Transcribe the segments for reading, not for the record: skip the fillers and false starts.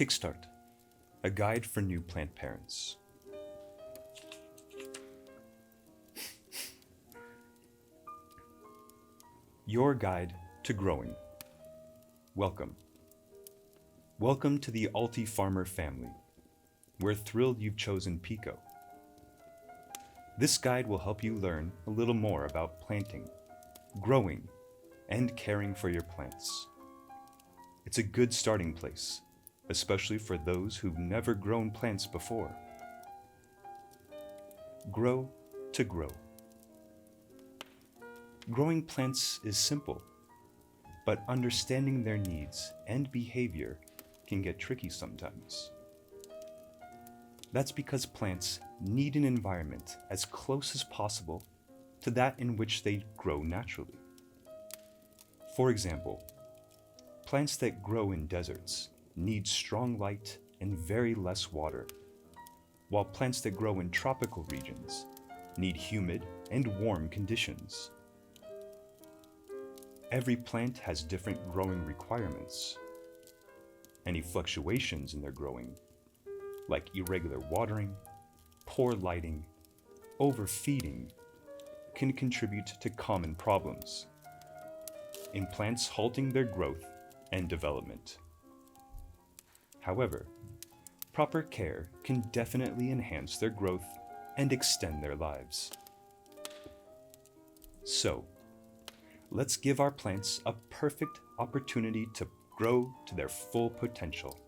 Kickstart, a guide for new plant parents. Your guide to growing. Welcome. Welcome to the Alti Farmer family. We're thrilled you've chosen Pico. This guide will help you learn a little more about planting, growing, and caring for your plants. It's a good starting place, especially for those who've never grown plants before. Grow to grow. Growing plants is simple, but understanding their needs and behavior can get tricky sometimes. That's because plants need an environment as close as possible to that in which they grow naturally. For example, plants that grow in deserts need strong light and very less water, while plants that grow in tropical regions need humid and warm conditions. Every plant has different growing requirements. Any fluctuations in their growing, like irregular watering, poor lighting, overfeeding, can contribute to common problems in plants halting their growth and development. However, proper care can definitely enhance their growth and extend their lives. So, let's give our plants a perfect opportunity to grow to their full potential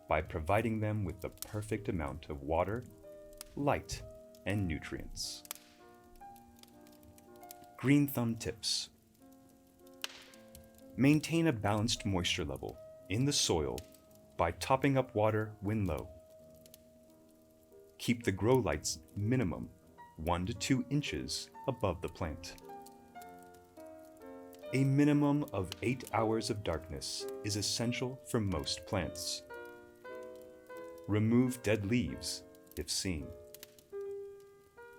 by providing them with the perfect amount of water, light, and nutrients. Green thumb tips. Maintain a balanced moisture level in the soil by topping up water when low. Keep the grow lights minimum 1 to 2 inches above the plant. A minimum of 8 hours of darkness is essential for most plants. Remove dead leaves if seen.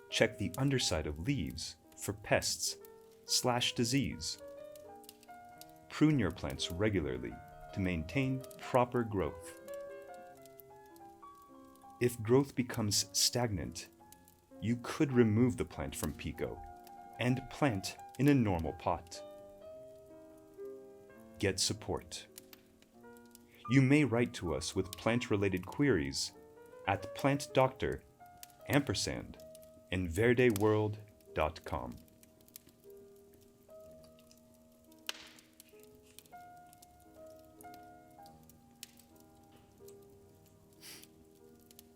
Check the underside of leaves for pests/disease. Prune your plants regularly to maintain proper growth. If growth becomes stagnant, you could remove the plant from Pico and plant in a normal pot. Get support. You may write to us with plant-related queries at plantdoctor@verdeworld.com.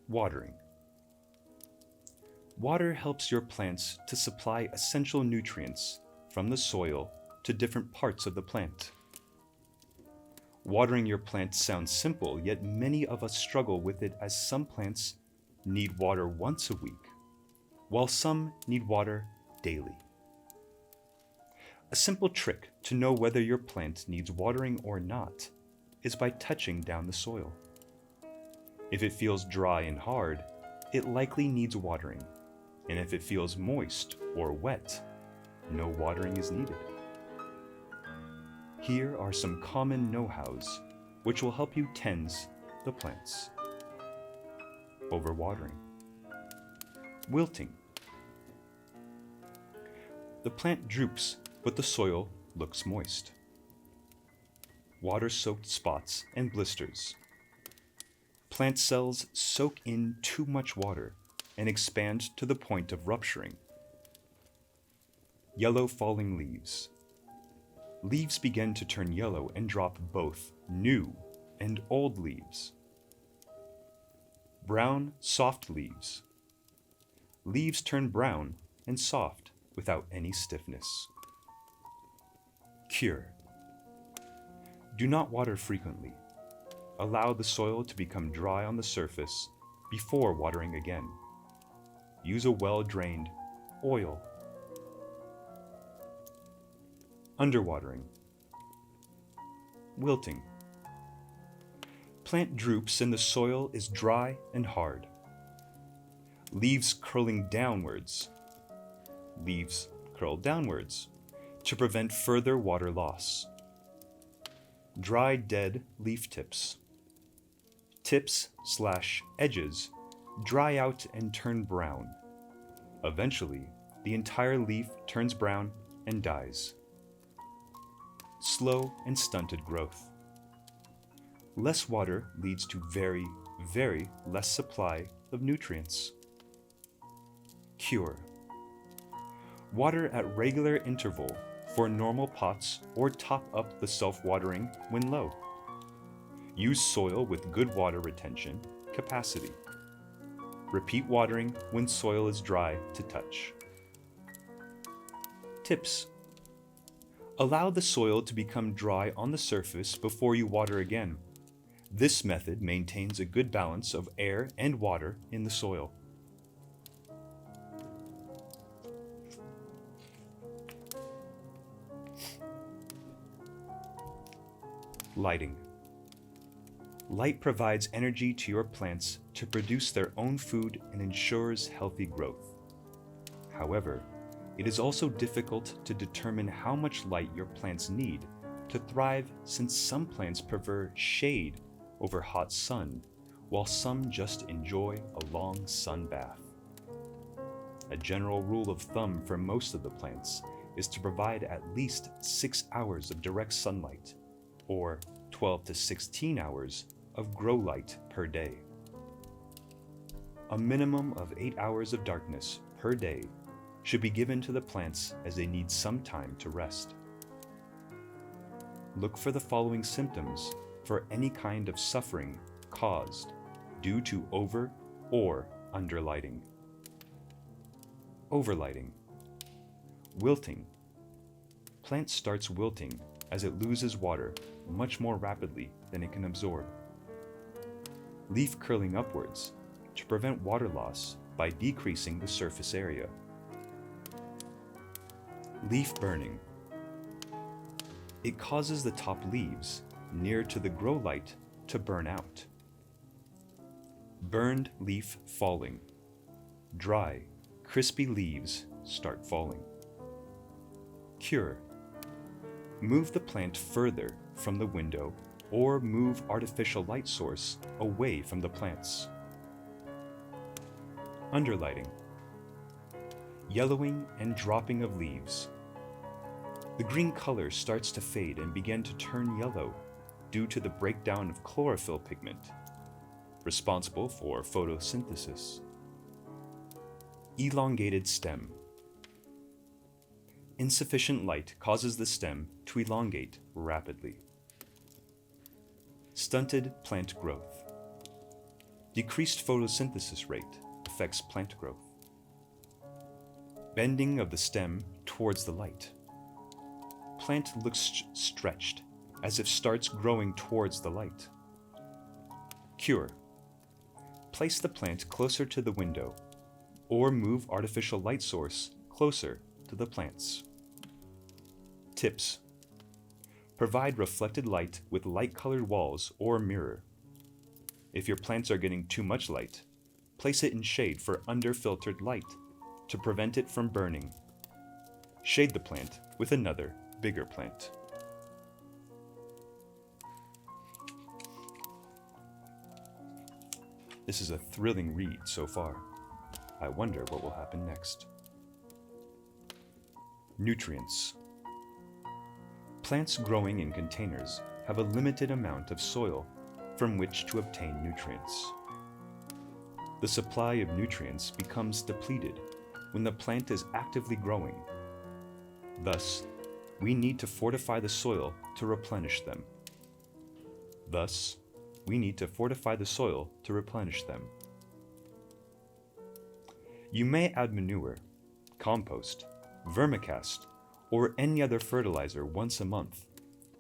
Watering. Water helps your plants to supply essential nutrients from the soil to different parts of the plant. Watering your plants sounds simple, yet many of us struggle with it as some plants need water once a week, while some need water daily. A simple trick to know whether your plant needs watering or not is by touching down the soil. If it feels dry and hard, it likely needs watering, and if it feels moist or wet, no watering is needed. Here are some common know-hows which will help you tend the plants. Overwatering. Wilting. The plant droops, but the soil looks moist. Water-soaked spots and blisters. Plant cells soak in too much water and expand to the point of rupturing. Yellow falling leaves. Leaves begin to turn yellow and drop both new and old leaves. Brown, soft leaves. Leaves turn brown and soft without any stiffness. Cure. Do not water frequently. Allow the soil to become dry on the surface before watering again. Use a well-drained oil. Underwatering. Wilting. Plant droops and the soil is dry and hard. Leaves curling downwards. Leaves curl downwards to prevent further water loss. Dry, dead leaf tips. tips/edges dry out and turn brown. Eventually, the entire leaf turns brown and dies. Slow and stunted growth. Less water leads to very, very less supply of nutrients. Cure. Water at regular interval for normal pots or top up the self-watering when low. Use soil with good water retention capacity. Repeat watering when soil is dry to touch. Tips. Allow the soil to become dry on the surface before you water again. This method maintains a good balance of air and water in the soil. Lighting. Light provides energy to your plants to produce their own food and ensures healthy growth. However, it is also difficult to determine how much light your plants need to thrive, since some plants prefer shade over hot sun, while some just enjoy a long sun bath. A general rule of thumb for most of the plants is to provide at least 6 hours of direct sunlight, or 12 to 16 hours of grow light per day. A minimum of 8 hours of darkness per day should be given to the plants as they need some time to rest. Look for the following symptoms for any kind of suffering caused due to over or underlighting. Overlighting. Wilting. Plant starts wilting as it loses water much more rapidly than it can absorb. Leaf curling upwards to prevent water loss by decreasing the surface area. Leaf burning. It causes the top leaves near to the grow light to burn out. Burned leaf falling. Dry, crispy leaves start falling. Cure. Move the plant further from the window or move artificial light source away from the plants. Underlighting. Yellowing and dropping of leaves. The green color starts to fade and begin to turn yellow due to the breakdown of chlorophyll pigment, responsible for photosynthesis. Elongated stem. Insufficient light causes the stem to elongate rapidly. Stunted plant growth. Decreased photosynthesis rate affects plant growth. Bending of the stem towards the light. Plant looks stretched, as if starts growing towards the light. Cure. Place the plant closer to the window, or move artificial light source closer to the plants. Tips. Provide reflected light with light-colored walls or mirror. If your plants are getting too much light, place it in shade for under-filtered light to prevent it from burning. Shade the plant with another, bigger plant. This is a thrilling read so far. I wonder what will happen next. Nutrients. Plants growing in containers have a limited amount of soil from which to obtain nutrients. The supply of nutrients becomes depleted when the plant is actively growing. Thus, we need to fortify the soil to replenish them. You may add manure, compost, vermicast, or any other fertilizer once a month,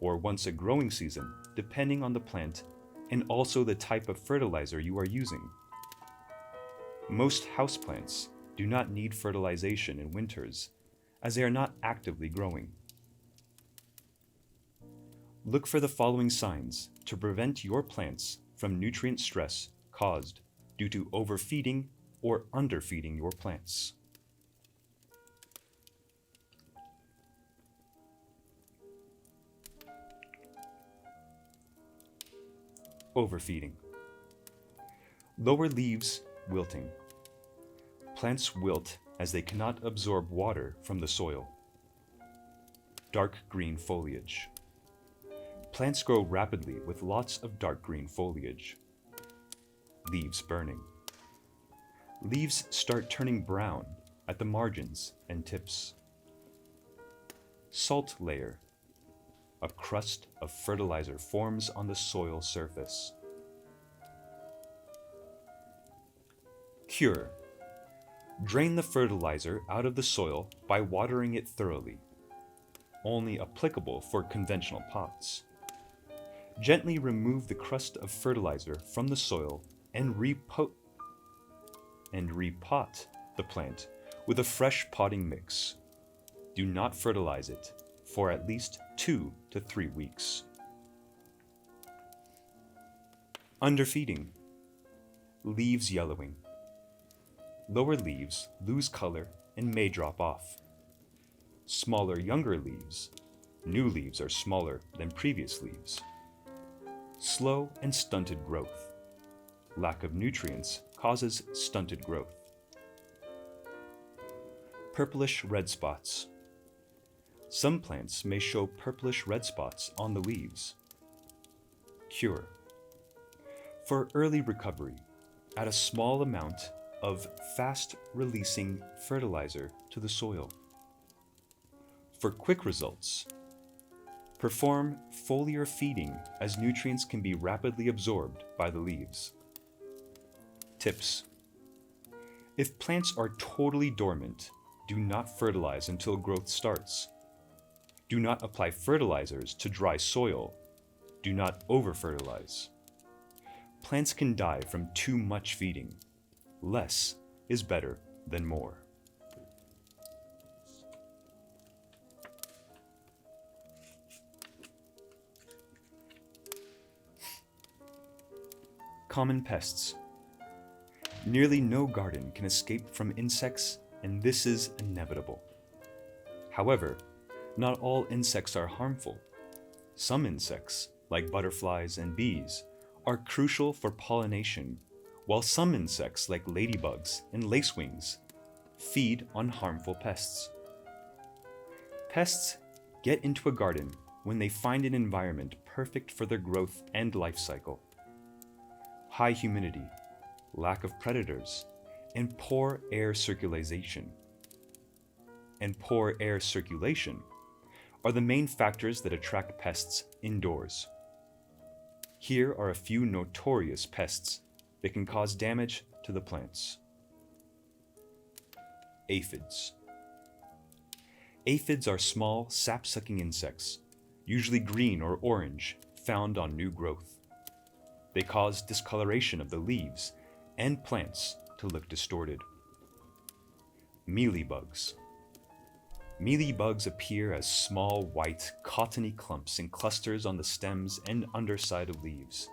or once a growing season, depending on the plant and also the type of fertilizer you are using. Most houseplants do not need fertilization in winters, as they are not actively growing. Look for the following signs to prevent your plants from nutrient stress caused due to overfeeding or underfeeding your plants. Overfeeding. Lower leaves wilting. Plants wilt as they cannot absorb water from the soil. Dark green foliage. Plants grow rapidly with lots of dark green foliage. Leaves burning. Leaves start turning brown at the margins and tips. Salt layer. A crust of fertilizer forms on the soil surface. Cure. Drain the fertilizer out of the soil by watering it thoroughly. Only applicable for conventional pots. Gently remove the crust of fertilizer from the soil and repot the plant with a fresh potting mix. Do not fertilize it for at least 2 to 3 weeks. Underfeeding. Leaves yellowing. Lower leaves lose color and may drop off. Smaller, younger leaves. New leaves are smaller than previous leaves. Slow and stunted growth. Lack of nutrients causes stunted growth. Purplish red spots. Some plants may show purplish red spots on the leaves. Cure. For early recovery, add a small amount of fast-releasing fertilizer to the soil. For quick results, perform foliar feeding as nutrients can be rapidly absorbed by the leaves. Tips. If plants are totally dormant, do not fertilize until growth starts. Do not apply fertilizers to dry soil. Do not over-fertilize. Plants can die from too much feeding. Less is better than more. Common pests. Nearly no garden can escape from insects, and this is inevitable. However, not all insects are harmful. Some insects, like butterflies and bees, are crucial for pollination, while some insects, like ladybugs and lacewings, feed on harmful pests. Pests get into a garden when they find an environment perfect for their growth and life cycle. High humidity, lack of predators, and poor air circulation. Are the main factors that attract pests indoors. Here are a few notorious pests that can cause damage to the plants. Aphids. Aphids are small, sap-sucking insects, usually green or orange, found on new growth. They cause discoloration of the leaves and plants to look distorted. Mealybugs. Mealybugs appear as small, white, cottony clumps in clusters on the stems and underside of leaves.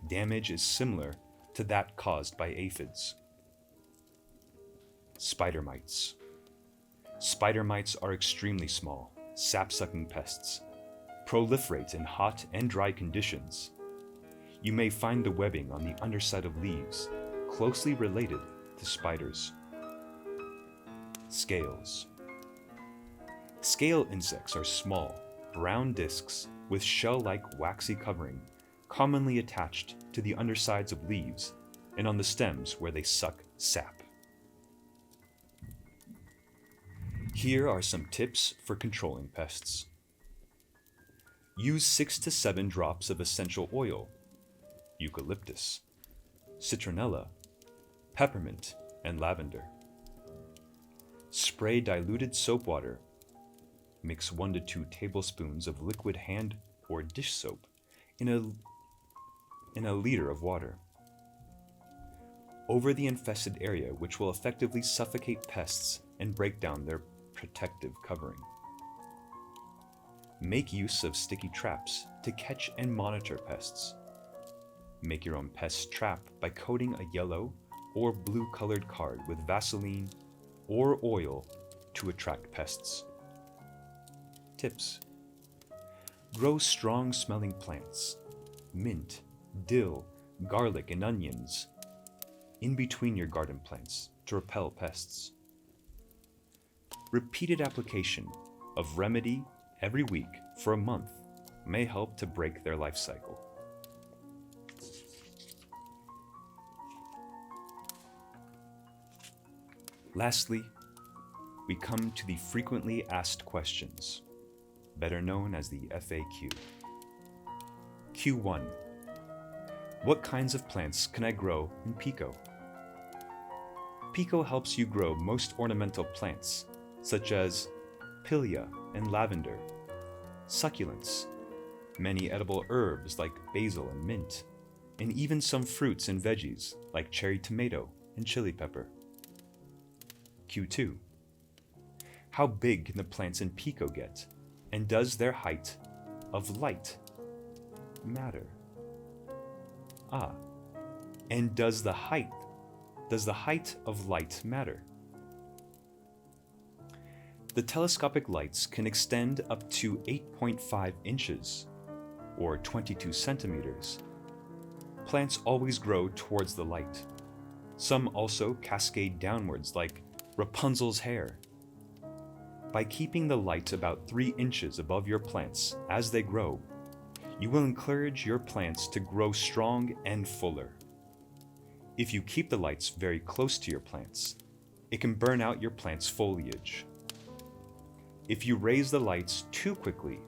Damage is similar to that caused by aphids. Spider mites. Spider mites are extremely small, sap-sucking pests. Proliferate in hot and dry conditions. You may find the webbing on the underside of leaves, closely related to spiders. Scales. Scale insects are small, brown discs with shell-like waxy covering, commonly attached to the undersides of leaves and on the stems where they suck sap. Here are some tips for controlling pests. Use 6 to 7 drops of essential oil, eucalyptus, citronella, peppermint, and lavender. Spray diluted soap water. Mix 1 to 2 tablespoons of liquid hand or dish soap in a liter of water over the infested area, which will effectively suffocate pests and break down their protective covering. Make use of sticky traps to catch and monitor pests. Make your own pest trap by coating a yellow or blue colored card with Vaseline or oil to attract pests. Tips. Grow strong smelling plants. Mint, dill, garlic, and onions. in between your garden plants to repel pests. Repeated application of remedy every week for a month may help to break their life cycle. Lastly, we come to the frequently asked questions, better known as the FAQ. Q1. What kinds of plants can I grow in Pico? Pico helps you grow most ornamental plants, such as pilia and lavender, succulents, many edible herbs like basil and mint, and even some fruits and veggies like cherry tomato and chili pepper. Q2. How big can the plants in Pico get, and does their height of light matter? And does the height of light matter? The telescopic lights can extend up to 8.5 inches, or 22 centimeters. Plants always grow towards the light. Some also cascade downwards like Rapunzel's hair. By keeping the light about 3 inches above your plants as they grow, you will encourage your plants to grow strong and fuller. If you keep the lights very close to your plants, it can burn out your plant's foliage. If you raise the lights too quickly,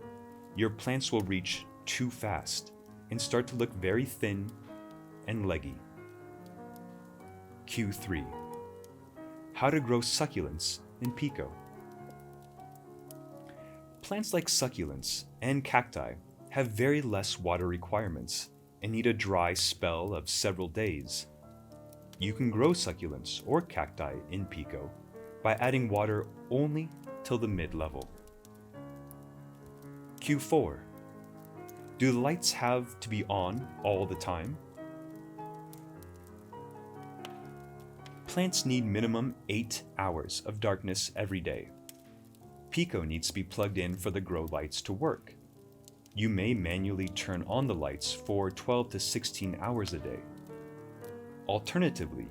your plants will reach too fast and start to look very thin and leggy. Q3. How to grow succulents in Pico. Plants like succulents and cacti have very less water requirements and need a dry spell of several days. You can grow succulents or cacti in Pico by adding water only till the mid-level. Q4. Do the lights have to be on all the time? Plants need minimum 8 hours of darkness every day. Pico needs to be plugged in for the grow lights to work. You may manually turn on the lights for 12 to 16 hours a day. Alternatively,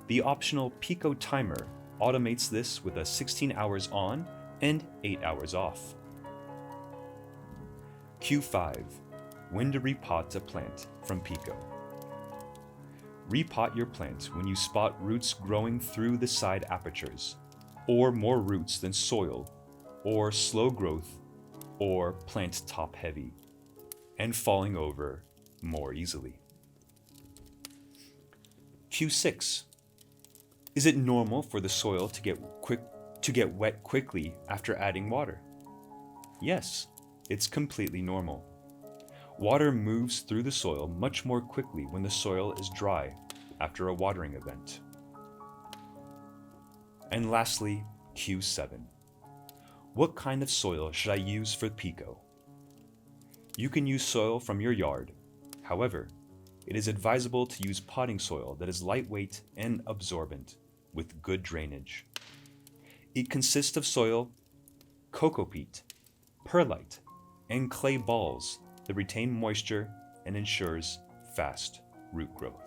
the optional Pico timer automates this with a 16 hours on and 8 hours off. Q5. When to repot a plant from Pico. Repot your plant when you spot roots growing through the side apertures, or more roots than soil, or slow growth, or plant top heavy, and falling over more easily. Q6. Is it normal for the soil to get wet quickly after adding water? Yes, it's completely normal. Water moves through the soil much more quickly when the soil is dry after a watering event. And lastly, Q7. What kind of soil should I use for Pico? You can use soil from your yard. However, it is advisable to use potting soil that is lightweight and absorbent, with good drainage. It consists of soil, coco peat, perlite, and clay balls that retain moisture and ensures fast root growth.